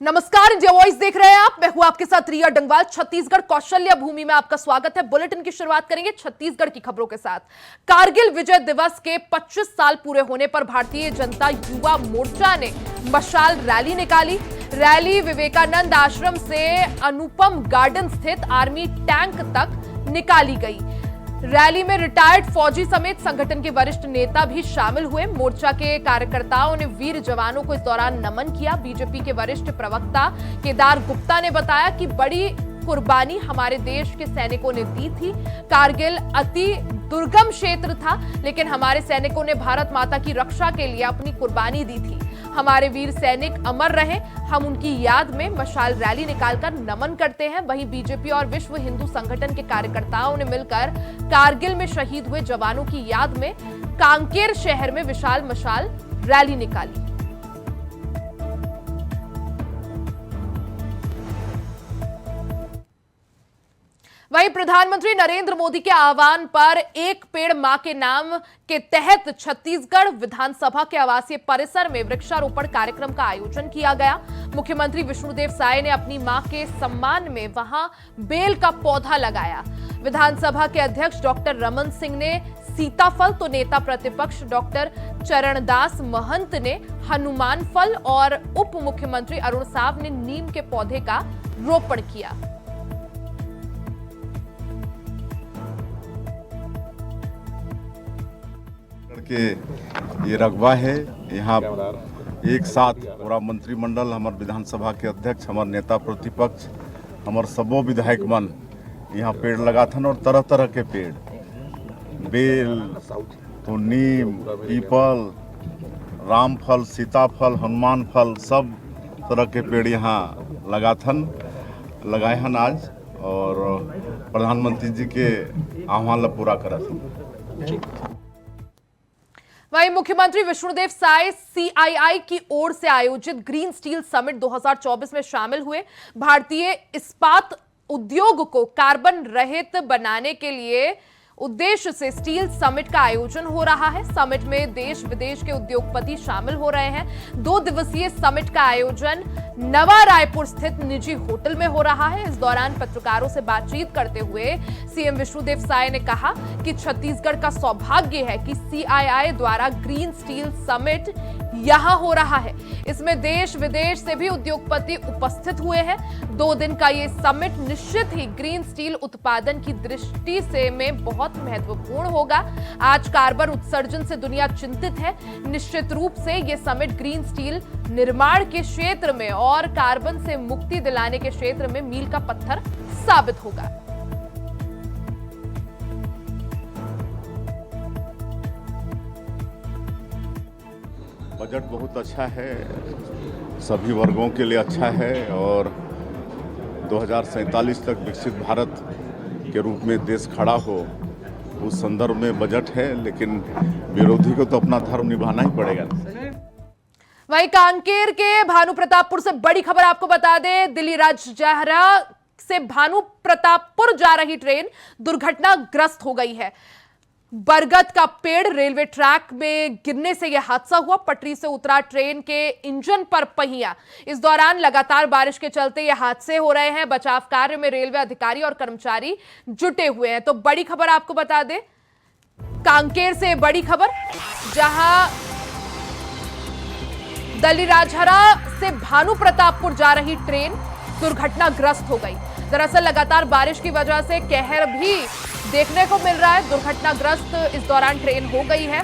नमस्कार, India voice देख रहे हैं आप। मैं हूं आपके साथ रिया डंगवाल। छत्तीसगढ़ कौशल्या भूमि में आपका स्वागत है। बुलेटिन की शुरुआत करेंगे छत्तीसगढ़ की खबरों के साथ। कारगिल विजय दिवस के 25 साल पूरे होने पर भारतीय जनता युवा मोर्चा ने मशाल रैली निकाली। रैली विवेकानंद आश्रम से अनुपम गार्डन स्थित आर्मी टैंक तक निकाली गई। रैली में रिटायर्ड फौजी समेत संगठन के वरिष्ठ नेता भी शामिल हुए। मोर्चा के कार्यकर्ताओं ने वीर जवानों को इस दौरान नमन किया। बीजेपी के वरिष्ठ प्रवक्ता केदार गुप्ता ने बताया कि बड़ी कुर्बानी हमारे देश के सैनिकों ने दी थी। कारगिल अति दुर्गम क्षेत्र था, लेकिन हमारे सैनिकों ने भारत माता की रक्षा के लिए अपनी कुर्बानी दी थी। हमारे वीर सैनिक अमर रहे। हम उनकी याद में मशाल रैली निकालकर नमन करते हैं। वहीं बीजेपी और विश्व हिंदू संगठन के कार्यकर्ताओं ने मिलकर कारगिल में शहीद हुए जवानों की याद में कांकेर शहर में विशाल मशाल रैली निकाली। वहीं प्रधानमंत्री नरेंद्र मोदी के आह्वान पर एक पेड़ मां के नाम के तहत छत्तीसगढ़ विधानसभा के आवासीय परिसर में वृक्षारोपण कार्यक्रम का आयोजन किया गया। मुख्यमंत्री विष्णुदेव साय ने अपनी मां के सम्मान में वहां बेल का पौधा लगाया। विधानसभा के अध्यक्ष डॉक्टर रमन सिंह ने सीताफल तो नेता प्रतिपक्ष डॉक्टर चरणदास महंत ने हनुमान फल और उप मुख्यमंत्री अरुण साव ने नीम के पौधे का रोपण किया। के ये रकबा है। यहाँ एक साथ पूरा मंत्रिमंडल, हमारे विधानसभा के अध्यक्ष, हमारे नेता प्रतिपक्ष, हमारे सबो विधायक मन यहाँ पेड़ लगा था और तरह तरह के पेड़, बेल तो नीम, पीपल, रामफल, सीताफल, हनुमान फल, सब तरह के पेड़ यहाँ लगाए हन आज, और प्रधानमंत्री जी के आह्वान ला पूरा करत। वहीं मुख्यमंत्री विष्णुदेव साय सीआईआई की ओर से आयोजित ग्रीन स्टील समिट 2024 में शामिल हुए। भारतीय इस्पात उद्योग को कार्बन रहित बनाने के लिए उद्देश्य से स्टील समिट का आयोजन हो रहा है। समिट में देश विदेश के उद्योगपति शामिल हो रहे हैं। 2 दिवसीय समिट का आयोजन नवा रायपुर स्थित निजी होटल में हो रहा है। इस दौरान पत्रकारों से बातचीत करते हुए सीएम विष्णुदेव साय ने कहा कि छत्तीसगढ़ का सौभाग्य है कि सीआईआई द्वारा ग्रीन स्टील समिट यहां हो रहा है। इसमें देश विदेश से भी उद्योगपति उपस्थित हुए हैं। 2 दिन का ये समिट निश्चित ही ग्रीन स्टील उत्पादन की दृष्टि से में बहुत महत्वपूर्ण होगा। आज कार्बन उत्सर्जन से दुनिया चिंतित है। निश्चित रूप से ये समिट ग्रीन स्टील निर्माण के क्षेत्र में और कार्बन से मुक्ति दिलाने के क्षेत्र में मील का पत्थर साबित होगा। बजट बहुत अच्छा है, सभी वर्गों के लिए अच्छा है, और 2047 तक विकसित भारत के रूप में देश खड़ा हो, उस संदर्भ में बजट है। लेकिन विरोधी को तो अपना धर्म निभाना ही पड़ेगा। वहीं कांकेर के भानु प्रतापपुर से बड़ी खबर आपको बता दें। दिल्ली राजजहरा से भानु प्रतापपुर जा रही ट्रेन दुर्घटनाग्रस्त हो गई है। बरगद का पेड़ रेलवे ट्रैक में गिरने से यह हादसा हुआ। पटरी से उतरा ट्रेन के इंजन पर पहिया। इस दौरान लगातार बारिश के चलते यह हादसे हो रहे हैं। बचाव कार्य में रेलवे अधिकारी और कर्मचारी जुटे हुए हैं। तो बड़ी खबर आपको बता दें, कांकेर से बड़ी खबर, जहां दिल्ली राजहरा से भानु प्रतापपुर जा रही ट्रेन दुर्घटनाग्रस्त हो गई। दरअसल लगातार बारिश की वजह से कहर भी देखने को मिल रहा है। दुर्घटनाग्रस्त इस दौरान ट्रेन हो गई है।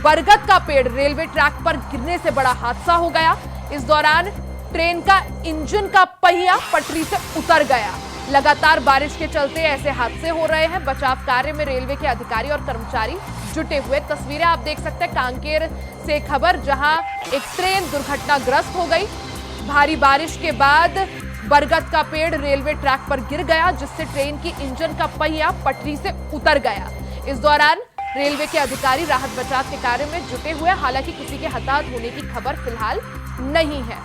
बरगद का पेड़ रेलवे ट्रैक पर गिरने से बड़ा हादसा हो गया। इस दौरान ट्रेन का इंजन का पहिया पटरी से उतर गया। लगातार बारिश के चलते ऐसे हादसे हो रहे हैं। बचाव कार्य में रेलवे के अधिकारी और कर्मचारी जुटे हुए। तस्वीरें आप देख सकते हैं कांकेर से खबर, जहां एक ट्रेन दुर्घटनाग्रस्त हो गई। भारी बारिश के बाद बरगद का पेड़ रेलवे ट्रैक पर गिर गया, जिससे ट्रेन की इंजन का पहिया पटरी से उतर गया। इस दौरान रेलवे के अधिकारी राहत बचाव के कार्य में जुटे हुए। हालांकि किसी के हताहत होने की खबर फिलहाल नहीं है।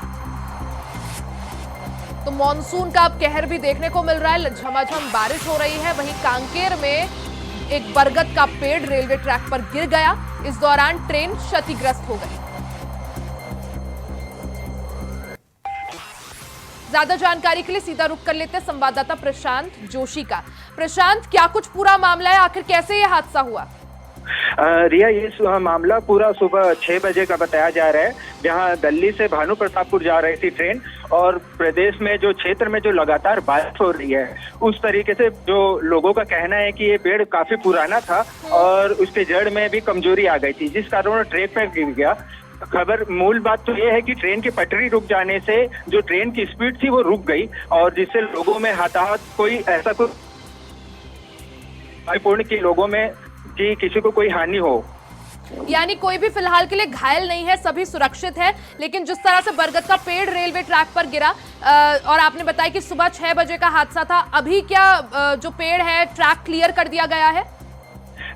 तो मॉनसून का अब कहर भी देखने को मिल रहा है। झमाझम बारिश हो रही है। वहीं कांकेर में एक बरगद का पेड़ रेलवे ट्रैक पर गिर गया। इस दौरान ट्रेन क्षतिग्रस्त हो गई। ज्यादा जानकारी के लिए सीधा रुख कर लेते हैं संवाददाता प्रशांत जोशी का। प्रशांत, क्या कुछ पूरा मामला है, आखिर कैसे ये हादसा हुआ? रिया, ये मामला पूरा सुबह 6 बजे का बताया जा रहा है, जहां दिल्ली से भानु प्रतापपुर जा रही थी ट्रेन और प्रदेश में जो क्षेत्र में जो लगातार बारिश हो रही है, उस तरीके से जो लोगों का कहना है कि ये पेड़ काफी पुराना था और उसके जड़ में भी कमजोरी आ गई थी, जिस कारण वो ट्रैक पर गिर गया। खबर मूल बात तो ये है कि ट्रेन की पटरी रुक जाने से जो ट्रेन की स्पीड थी वो रुक गई और जिससे लोगों में हताहत कोई ऐसा कोई पूर्ण की लोगों में कि किसी को कोई हानि हो। यानी कोई भी फिलहाल के लिए घायल नहीं है, सभी सुरक्षित है। लेकिन जिस तरह से बरगद का पेड़ रेलवे ट्रैक पर गिरा और आपने बताया कि सुबह 6 बजे का हादसा था, अभी क्या जो पेड़ है ट्रैक क्लियर कर दिया गया है?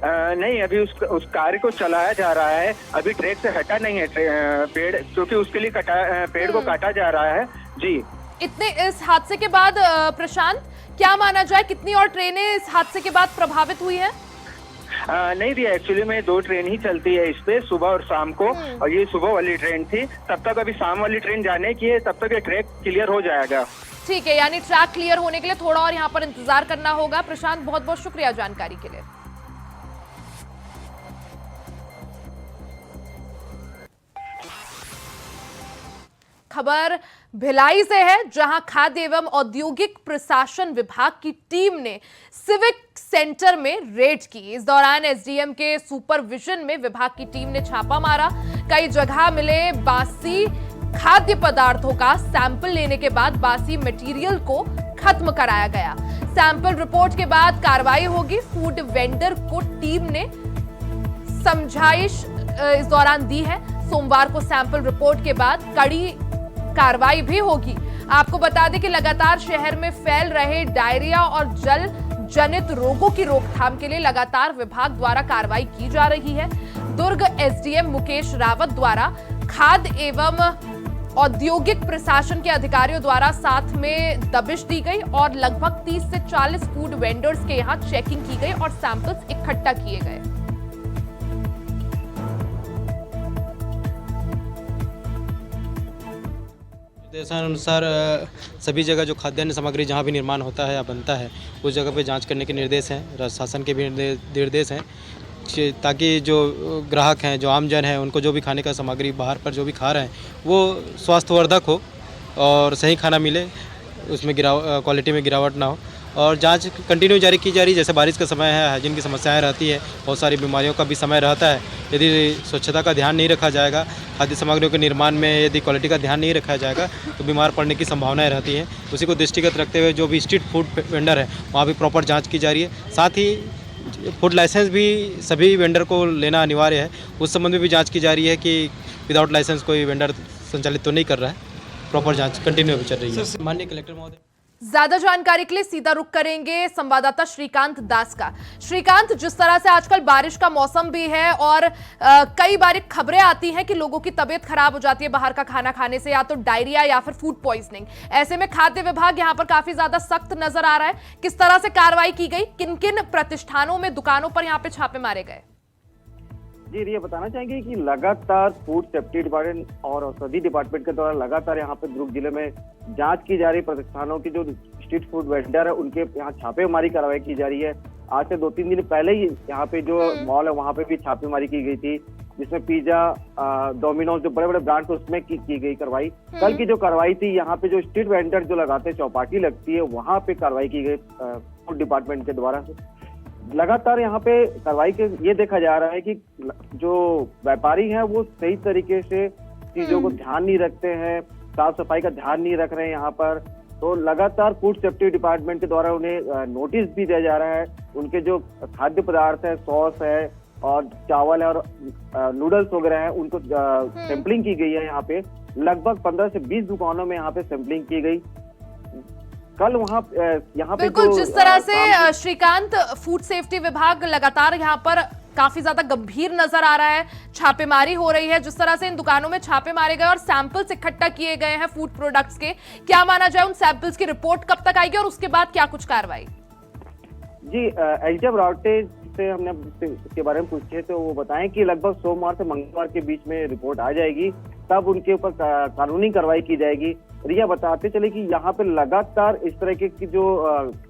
नहीं, अभी उस कार्य को चलाया जा रहा है, अभी ट्रैक से हटा नहीं है पेड़, क्योंकि उसके लिए पेड़ को काटा जा रहा है। जी, इतने इस हादसे के बाद प्रशांत, क्या माना जाए कितनी और ट्रेनें इस हादसे के बाद प्रभावित हुई हैं? नहीं दिया, एक्चुअली में 2 ट्रेन ही चलती है इस पे, सुबह और शाम को, और ये सुबह वाली ट्रेन थी। तब तक अभी शाम वाली ट्रेन जाने की है, तब तक ये ट्रैक क्लियर हो जाएगा। ठीक है, यानी ट्रैक क्लियर होने के लिए थोड़ा और यहाँ पर इंतजार करना होगा। प्रशांत, बहुत बहुत शुक्रिया जानकारी के लिए। खबर भिलाई से है, जहां खाद्य एवं औद्योगिक प्रशासन विभाग की टीम ने सिविक सेंटर में रेड की। इस दौरान एसडीएम के सुपरविजन में विभाग की टीम ने छापा मारा। कई जगह मिले बासी खाद्य पदार्थों का सैंपल लेने के बाद बासी मटेरियल को खत्म कराया गया। सैंपल रिपोर्ट के बाद कार्रवाई होगी। फूड वेंडर को टीम ने समझाइश इस दौरान दी है। सोमवार को सैंपल रिपोर्ट के बाद कड़ी कार्रवाई भी होगी। आपको बता दें कि लगातार शहर में फैल रहे डायरिया और जल जनित रोगों की रोकथाम के लिए लगातार विभाग द्वारा कार्रवाई की जा रही है। दुर्ग एसडीएम मुकेश रावत द्वारा खाद्य एवं औद्योगिक प्रशासन के अधिकारियों द्वारा साथ में दबिश दी गई और लगभग 30 से 40 फूड वेंडर्स के यहां चेकिंग की गई और सैंपल्स इकट्ठा किए गए। निर्देशानुसार सभी जगह जो खाद्यान्न सामग्री जहाँ भी निर्माण होता है या बनता है, उस जगह पे जांच करने के निर्देश हैं। शासन के भी निर्देश हैं ताकि जो ग्राहक हैं, जो आमजन हैं, उनको जो भी खाने का सामग्री बाहर पर जो भी खा रहे हैं वो स्वास्थ्यवर्धक हो और सही खाना मिले, उसमें क्वालिटी में गिरावट ना हो। और जांच कंटिन्यू जारी की जा रही है। जैसे बारिश का समय है, हाइजीन की समस्याएं रहती है, बहुत सारी बीमारियों का भी समय रहता है। यदि स्वच्छता का ध्यान नहीं रखा जाएगा, खाद्य सामग्रियों के निर्माण में यदि क्वालिटी का ध्यान नहीं रखा जाएगा तो बीमार पड़ने की संभावनाएं रहती हैं। उसी को दृष्टिगत रखते हुए जो भी स्ट्रीट फूड वेंडर है वहाँ भी प्रॉपर जाँच की जा रही है। साथ ही फूड लाइसेंस भी सभी वेंडर को लेना अनिवार्य है, उस संबंध में भी जाँच की जा रही है कि विदाउट लाइसेंस कोई वेंडर संचालित तो नहीं कर रहा है। प्रॉपर जाँच कंटिन्यू चल रही है। माननीय कलेक्टर महोदय, ज्यादा जानकारी के लिए सीधा रुख करेंगे संवाददाता श्रीकांत दास का। श्रीकांत, जिस तरह से आजकल बारिश का मौसम भी है और कई बार खबरें आती हैं कि लोगों की तबीयत खराब हो जाती है बाहर का खाना खाने से, या तो डायरिया या फिर फूड पॉइजनिंग। ऐसे में खाद्य विभाग यहां पर काफी ज्यादा सख्त नजर आ रहा है। किस तरह से कार्रवाई की गई, किन किन प्रतिष्ठानों में, दुकानों पर यहां पे छापे मारे गए? जी, ये बताना चाहेंगे कि लगातार फूड सेफ्टी डिपार्टमेंट और औषधि डिपार्टमेंट के द्वारा लगातार यहाँ पे दुर्ग जिले में जांच की जा रही। प्रतिष्ठानों की जो स्ट्रीट फूड वेंडर है उनके यहाँ छापेमारी कार्रवाई की जा रही है। आज से 2-3 दिन पहले ही यहाँ पे जो मॉल है वहाँ पे भी छापेमारी की गई थी, जिसमें पिज्जा, डोमिनोज, जो बड़े बड़े ब्रांड थे उसमें की गई कार्रवाई। कल की जो कार्रवाई थी, यहाँ पे जो स्ट्रीट वेंडर जो लगाते हैं, चौपाटी लगती है, वहाँ पे कार्रवाई की गई फूड डिपार्टमेंट के द्वारा। लगातार यहाँ पे कार्रवाई के ये देखा जा रहा है कि जो व्यापारी हैं वो सही तरीके से चीजों को ध्यान नहीं रखते हैं, साफ सफाई का ध्यान नहीं रख रहे हैं यहाँ पर। तो लगातार फूड सेफ्टी डिपार्टमेंट के द्वारा उन्हें नोटिस भी दिया जा रहा है। उनके जो खाद्य पदार्थ है, सॉस है और चावल है और नूडल्स वगैरह है, उनको सैंपलिंग की गई है। यहाँ पे लगभग 15 से 20 दुकानों में यहाँ पे सैंपलिंग की गई। कल यहाँ पे बिल्कुल, जिस तरह से श्रीकांत फूड सेफ्टी विभाग लगातार यहाँ पर काफी ज्यादा गंभीर नजर आ रहा है, छापेमारी हो रही है, जिस तरह से इन दुकानों में छापे मारे गए और सैंपल्स इकट्ठा किए गए हैं फूड प्रोडक्ट्स के, क्या माना जाए उन सैंपल्स की रिपोर्ट कब तक आएगी और उसके बाद क्या कुछ कार्रवाई? जी, एसडीएम रावटे से हमने इसके बारे में पूछे तो वो बताएं कि लगभग सोमवार से मंगलवार के बीच में रिपोर्ट आ जाएगी, तब उनके ऊपर कानूनी कार्रवाई की जाएगी। रिया बताते चले कि यहाँ पे लगातार इस तरह की जो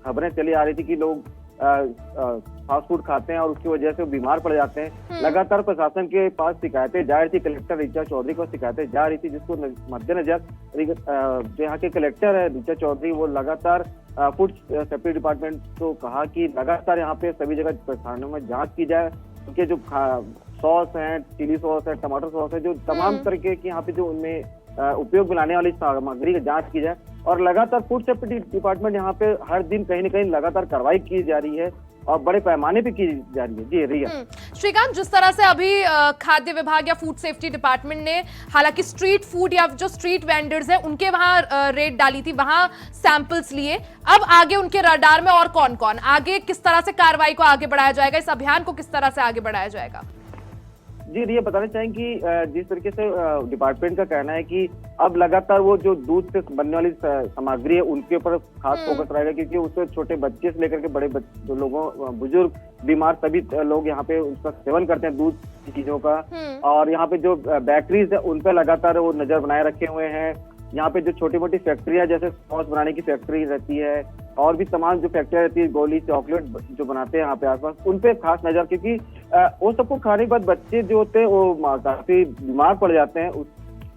खबरें चली आ रही थी कि लोग फास्ट फूड खाते हैं और उसकी वजह से बीमार पड़ जाते हैं। लगातार प्रशासन के पास शिकायतें जा रही थी, कलेक्टर ऋचा चौधरी को शिकायतें जा रही थी, जिसको मद्देनजर जो यहाँ के कलेक्टर है ऋचा चौधरी, वो लगातार फूड सेफ्टी डिपार्टमेंट को कहा कि लगातार यहाँ पे सभी जगह प्रतिष्ठानों में जांच की जाए, उनके जो सॉस है, चिली सॉस है, टमाटर सॉस है, जो तमाम तरीके की यहाँ पे जो उनमें उपयोग में लाने वाली सामग्री की जांच की जाए। और लगातार फूड सेफ्टी डिपार्टमेंट यहाँ पे हर दिन कहीं न कहीं लगातार कार्रवाई की जा रही है और बड़े पैमाने पे की जा रही है। जी रिया। श्रीकांत, जिस तरह से अभी खाद्य विभाग या फूड सेफ्टी डिपार्टमेंट ने हालांकि स्ट्रीट फूड या जो स्ट्रीट वेंडर्स हैं उनके वहां रेड डाली थी, वहां सैंपल्स लिए, अब आगे उनके रडार में और कौन कौन, आगे किस तरह से कार्रवाई को आगे बढ़ाया जाएगा, इस अभियान को किस तरह से आगे बढ़ाया जाएगा? जी रिया, बताना चाहेंगे कि जिस तरीके से डिपार्टमेंट का कहना है कि अब लगातार वो जो दूध से बनने वाली सामग्री है उनके ऊपर खास फोकस रहेगा, क्योंकि उससे छोटे बच्चे से लेकर के बड़े जो लोगों, बुजुर्ग, बीमार सभी लोग यहाँ पे उसका सेवन करते हैं, दूध की चीजों का। और यहाँ पे जो बेकरीज है उन पे लगातार वो नजर बनाए रखे हुए हैं। यहाँ पे जो छोटी मोटी फैक्ट्रियां जैसे सॉस बनाने की फैक्ट्री रहती है और भी तमाम जो फैक्ट्रियां रहती है, गोली चॉकलेट जो बनाते हैं यहाँ पे आसपास, उन पे खास नजर, क्योंकि वो सबको खाने के बाद बच्चे जो होते हैं वो काफी बीमार पड़ जाते हैं,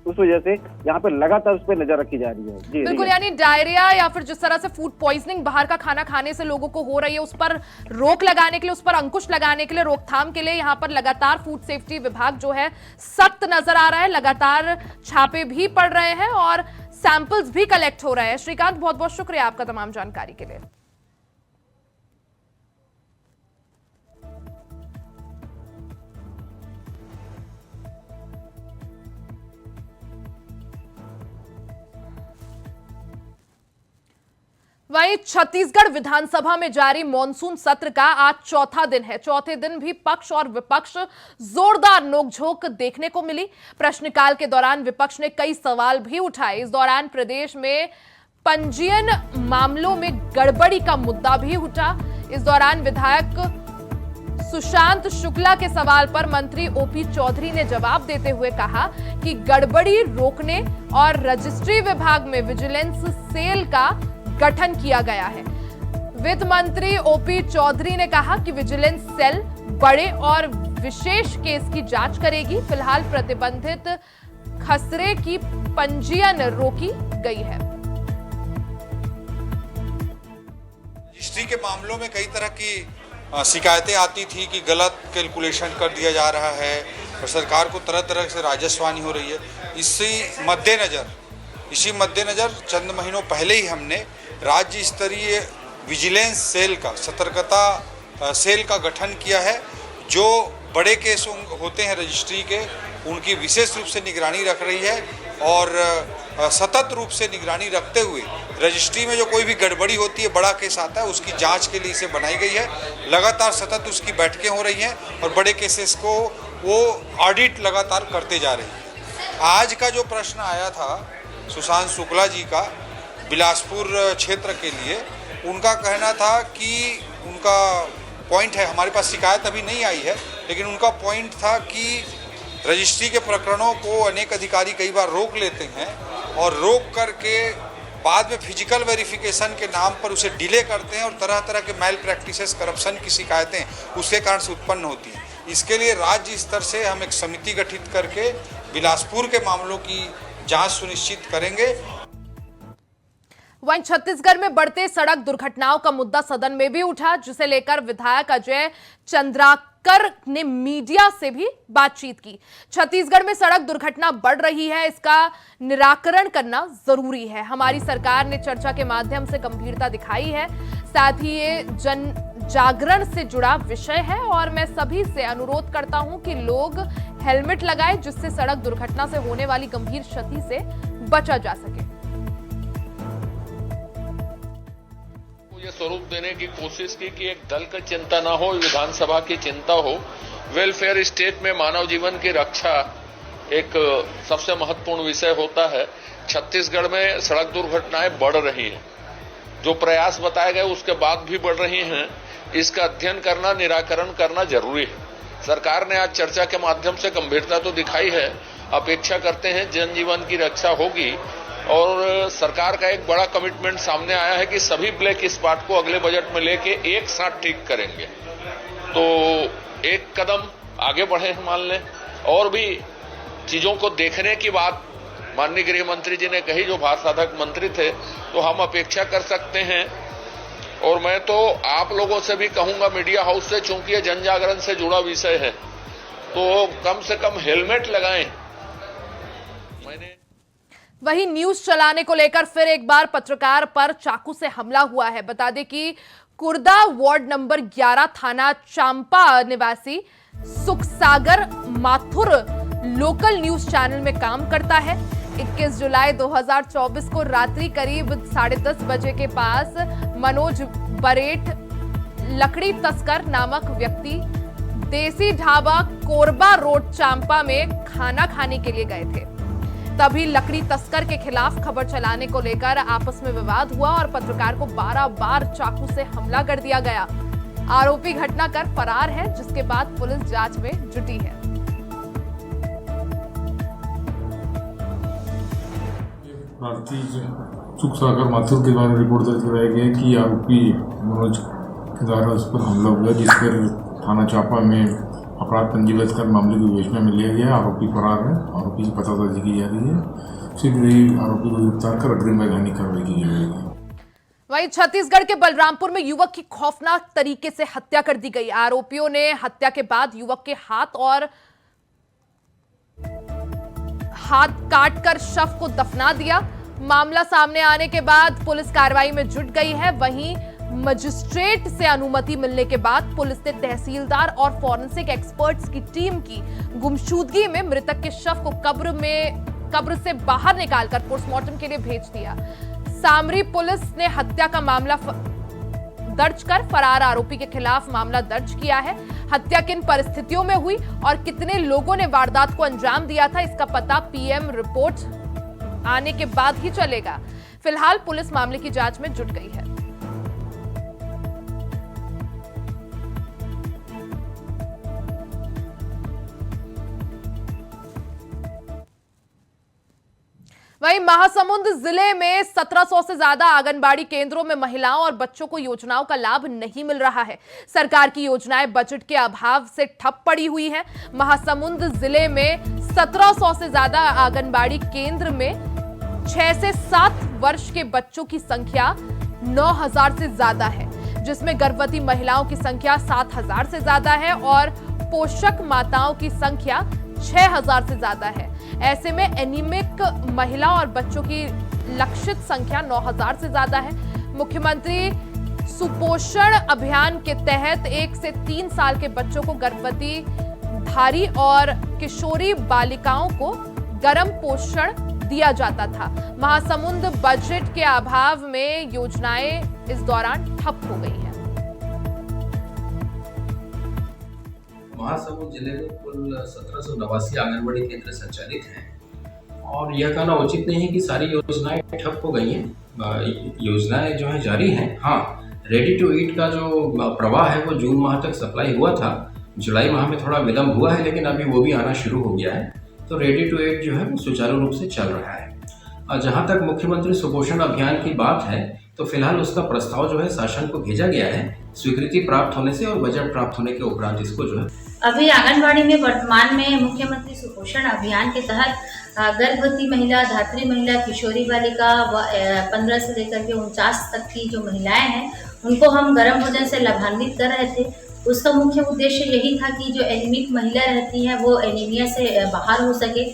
उस वजह से यहाँ पे लगातार उस पर नजर रखी जा रही है। जी बिल्कुल, यानी डायरिया या फिर जिस तरह से फूड पॉइजनिंग बाहर का खाना खाने से लोगों को हो रही है, उस पर रोक लगाने के लिए, उस पर अंकुश लगाने के लिए, रोकथाम के लिए यहाँ पर लगातार फूड सेफ्टी विभाग जो है सख्त नजर आ रहा है, लगातार छापे भी पड़ रहे हैं और सैंपल्स भी कलेक्ट हो रहे हैं। श्रीकांत, बहुत बहुत शुक्रिया आपका तमाम जानकारी के लिए। वहीं छत्तीसगढ़ विधानसभा में जारी मॉनसून सत्र का आज चौथा दिन है। चौथे दिन भी पक्ष और विपक्ष जोरदार नोकझोंक देखने को मिली। प्रश्नकाल के दौरान विपक्ष ने कई सवाल भी उठाए। इस दौरान प्रदेश में पंजीयन मामलों में गड़बड़ी का मुद्दा भी उठा। इस दौरान विधायक सुशांत शुक्ला के सवाल पर मंत्री ओपी चौधरी ने जवाब देते हुए कहा कि गड़बड़ी रोकने और रजिस्ट्री विभाग में विजिलेंस सेल का गठन किया गया है। वित्त मंत्री ओपी चौधरी ने कहा कि विजिलेंस सेल बड़े और विशेष केस की जांच करेगी। फिलहाल प्रतिबंधित खसरे की पंजीयन रोकी गई है। रजिस्ट्री के मामलों में कई तरह की शिकायतें आती थी कि गलत कैलकुलेशन कर दिया जा रहा है और सरकार को तरह तरह से राजस्व हानि हो रही है। इसी मद्देनजर चंद महीनों पहले ही हमने राज्य स्तरीय विजिलेंस सेल का, सतर्कता सेल का गठन किया है, जो बड़े केस होते हैं रजिस्ट्री के, उनकी विशेष रूप से निगरानी रख रही है और सतत रूप से निगरानी रखते हुए रजिस्ट्री में जो कोई भी गड़बड़ी होती है, बड़ा केस आता है, उसकी जांच के लिए इसे बनाई गई है। लगातार सतत उसकी बैठकें हो रही हैं और बड़े केसेस को वो ऑडिट लगातार करते जा रही है। आज का जो प्रश्न आया था सुशांत शुक्ला जी का बिलासपुर क्षेत्र के लिए, उनका कहना था कि उनका पॉइंट है, हमारे पास शिकायत अभी नहीं आई है, लेकिन उनका पॉइंट था कि रजिस्ट्री के प्रकरणों को अनेक अधिकारी कई बार रोक लेते हैं और रोक करके बाद में फिजिकल वेरिफिकेशन के नाम पर उसे डिले करते हैं और तरह तरह के मैल प्रैक्टिसेस, करप्शन की शिकायतें उसके कारण से उत्पन्न होती हैं। इसके लिए राज्य स्तर से हम एक समिति गठित करके बिलासपुर के मामलों की जांच सुनिश्चित करेंगे। वहीं छत्तीसगढ़ में बढ़ते सड़क दुर्घटनाओं का मुद्दा सदन में भी उठा, जिसे लेकर विधायक अजय चंद्राकर ने मीडिया से भी बातचीत की। छत्तीसगढ़ में सड़क दुर्घटना बढ़ रही है, इसका निराकरण करना जरूरी है। हमारी सरकार ने चर्चा के माध्यम से गंभीरता दिखाई है, साथ ही ये जन जागरण से जुड़ा विषय है और मैं सभी से अनुरोध करता हूं कि लोग हेलमेट लगाएं, जिससे सड़क दुर्घटना से होने वाली गंभीर क्षति से बचा जा सके। ये स्वरूप देने की कोशिश की कि एक दल की चिंता ना हो, विधानसभा की चिंता हो। वेलफेयर स्टेट में मानव जीवन की रक्षा एक सबसे महत्वपूर्ण विषय होता है। छत्तीसगढ़ में सड़क दुर्घटनाएं बढ़ रही हैं, जो प्रयास बताए गए उसके बाद भी बढ़ रही हैं। इसका अध्ययन करना, निराकरण करना जरूरी है। सरकार ने आज चर्चा के माध्यम से गंभीरता तो दिखाई है। अपेक्षा करते हैं जनजीवन की रक्षा होगी और सरकार का एक बड़ा कमिटमेंट सामने आया है कि सभी ब्लैक स्पॉट को अगले बजट में लेके एक साथ ठीक करेंगे। तो एक कदम आगे बढ़े हैं मान लें। और भी चीजों को देखने की बात माननीय गृह मंत्री जी ने कही, जो भारत साधक मंत्री थे, तो हम अपेक्षा कर सकते हैं। और मैं तो आप लोगों से भी कहूंगा, मीडिया हाउस से, चूंकि ये जन जागरण से जुड़ा विषय है, तो कम से कम हेलमेट लगाएं। वहीं न्यूज चलाने को लेकर फिर एक बार पत्रकार पर चाकू से हमला हुआ है। बता दें कि कुर्दा वार्ड नंबर 11 थाना चांपा निवासी Sukhsagar Mathur local news channel में काम करता है। 21 जुलाई 2024 को रात्रि करीब 10:30 बजे के पास मनोज बरेठ लकड़ी तस्कर नामक व्यक्ति देसी ढाबा कोरबा रोड चांपा में खाना खाने के लिए गए थे। तभी लकड़ी तस्कर के खिलाफ खबर चलाने को लेकर आपस में विवाद हुआ और पत्रकार को 12 बार चाकू से हमला कर दिया गया। आरोपी घटना कर फरार है, जिसके बाद पुलिस जांच में जुटी है। सुखसागर माथुर के बारे में रिपोर्ट दर्ज कराया गया कि आरोपी मनोज के द्वारा उस पर हमला हुआ, जिस पर थाना चांपा में अपराध पंजीबद्ध कर मामले को विवेचना में लिया गया। आरोपी फरार है। आरोपी की पतादर्जी की जा रही है। शीघ्र ही आरोपी को गिरफ्तार कर अग्रिम वैधानिक कार्रवाई की जाएगी। वहीं छत्तीसगढ़ के बलरामपुर में युवक की खौफनाक तरीके से हत्या कर दी गई। आरोपियों ने हत्या के बाद युवक के हाथ काटकर शव को दफना दिया। मामला सामने आने के बाद पुलिस कार्रवाई में जुट गई है। वहीं मजिस्ट्रेट से अनुमति मिलने के बाद पुलिस ने तहसीलदार और फॉरेंसिक एक्सपर्ट्स की टीम की गुमशुदगी में मृतक के शव को कब्र से बाहर निकालकर पोस्टमार्टम के लिए भेज दिया। सामरी पुलिस ने हत्या का मामला दर्ज कर फरार आरोपी के खिलाफ मामला दर्ज किया है। हत्या किन परिस्थितियों में हुई और कितने लोगों ने वारदात को अंजाम दिया था, इसका पता पीएम रिपोर्ट आने के बाद ही चलेगा। फिलहाल पुलिस मामले की जांच में जुट गई है। वहीं महासमुंद जिले में 1700 से ज्यादा आंगनबाड़ी केंद्रों में महिलाओं और बच्चों को योजनाओं का लाभ नहीं मिल रहा है। सरकार की योजनाएं बजट के अभाव से ठप पड़ी हुई हैं। महासमुंद जिले में 1700 से ज्यादा आंगनबाड़ी केंद्र में 6 से 7 वर्ष के बच्चों की संख्या 9000 से ज्यादा है, जिसमें गर्भवती महिलाओं की संख्या 7000 से ज्यादा है और पोषक माताओं की संख्या 6000 से ज्यादा है। ऐसे में एनीमिक महिला और बच्चों की लक्षित संख्या 9000 से ज्यादा है। मुख्यमंत्री सुपोषण अभियान के तहत 1 से 3 साल के बच्चों को गर्भवती धारी और किशोरी बालिकाओं को गर्म पोषण दिया जाता था। महासमुंद बजट के अभाव में योजनाएं इस दौरान ठप हो गई हैं। महासमुंद जिले में कुल 1789 आंगनबाड़ी केंद्र संचालित हैं और यह कहना उचित नहीं है कि सारी योजनाएं ठप हो गई हैं। योजनाएं जो है जारी हैं। हाँ, रेडी टू ईट का जो प्रवाह है वो जून माह तक सप्लाई हुआ था। जुलाई माह में थोड़ा विलम्ब हुआ है, लेकिन अभी वो भी आना शुरू हो गया है। तो रेडी टू ईट जो है वो सुचारू रूप से चल रहा है। और जहाँ तक मुख्यमंत्री सुपोषण अभियान की बात है, तो फिलहाल उसका प्रस्ताव जो है शासन को भेजा गया है। स्वीकृति प्राप्त होने से और बजट प्राप्त होने के उपरांत इसको जो है अभी आंगनबाड़ी में वर्तमान में मुख्यमंत्री सुपोषण अभियान के तहत गर्भवती महिला, धात्री महिला, किशोरी बालिका 15 से लेकर के 49 तक की जो महिलाएं हैं, उनको हम गर्म भोजन से लाभान्वित कर रहे थे। उसका मुख्य उद्देश्य यही था कि जो एनीमिक महिला रहती है वो एनीमिया से बाहर हो सके।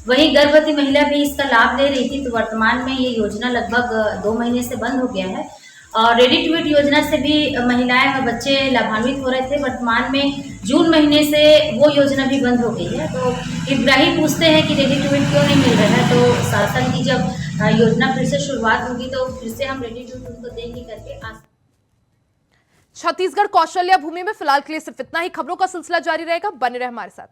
वही गर्भवती महिला भी इसका लाभ ले रही थी। तो वर्तमान में ये योजना लगभग 2 महीने से बंद हो गया है और रेडी टू ईट योजना से भी महिलाएं और बच्चे लाभान्वित हो रहे थे। वर्तमान में जून महीने से वो योजना भी बंद हो गई है। तो हितग्राही पूछते हैं कि रेडी टू ईट क्यों नहीं मिल रहा है। तो शासन की जब योजना फिर से शुरुआत होगी तो फिर से हम रेडी टू ईट उनको देंगे करके छत्तीसगढ़ कौशल्या भूमि में फिलहाल के लिए सिर्फ इतना ही। खबरों का सिलसिला जारी रहेगा, बने रहे हमारे साथ।